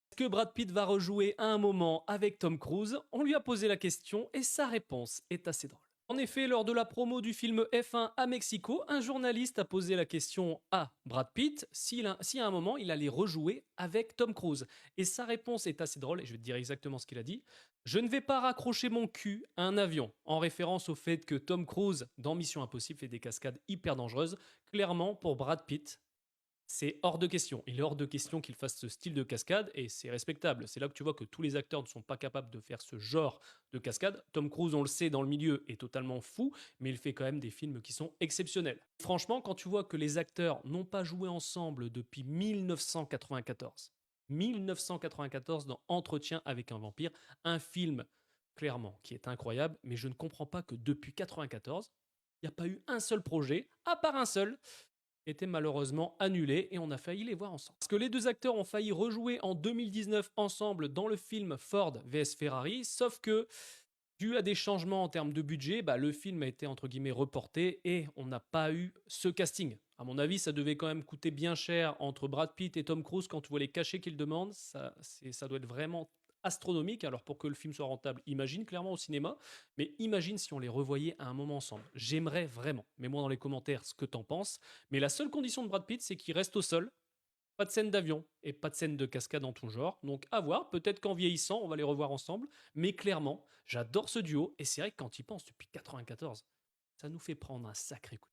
Est-ce que Brad Pitt va rejouer à un moment avec Tom Cruise? On lui a posé la question et sa réponse est assez drôle. En effet, lors de la promo du film F1 à Mexico, un journaliste a posé la question à Brad Pitt si à un moment il allait rejouer avec Tom Cruise. Et sa réponse est assez drôle, et je vais te dire exactement ce qu'il a dit. Je ne vais pas raccrocher mon cul à un avion, en référence au fait que Tom Cruise, dans Mission Impossible, fait des cascades hyper dangereuses. Clairement, pour Brad Pitt, c'est hors de question. Il est hors de question qu'il fasse ce style de cascade et c'est respectable. C'est là que tu vois que tous les acteurs ne sont pas capables de faire ce genre de cascade. Tom Cruise, on le sait, dans le milieu, est totalement fou, mais il fait quand même des films qui sont exceptionnels. Franchement, quand tu vois que les acteurs n'ont pas joué ensemble depuis 1994, 1994 dans Entretien avec un vampire, un film clairement qui est incroyable, mais je ne comprends pas que depuis 1994, il n'y a pas eu un seul projet, à part un seul, était malheureusement annulé et on a failli les voir ensemble. Parce que les deux acteurs ont failli rejouer en 2019 ensemble dans le film Ford vs Ferrari, sauf que dû à des changements en termes de budget, le film a été entre guillemets reporté et on n'a pas eu ce casting. À mon avis, ça devait quand même coûter bien cher entre Brad Pitt et Tom Cruise quand tu vois les cachets qu'ils demandent. Ça doit être vraiment astronomique. Alors pour que le film soit rentable, imagine clairement au cinéma, mais imagine si on les revoyait à un moment ensemble. J'aimerais vraiment. Mets-moi dans les commentaires ce que t'en penses. Mais la seule condition de Brad Pitt, c'est qu'il reste au sol. Pas de scène d'avion et pas de scène de cascade en tout genre. Donc à voir, peut-être qu'en vieillissant, on va les revoir ensemble. Mais clairement, j'adore ce duo et c'est vrai que quand il pense depuis 94, ça nous fait prendre un sacré coup.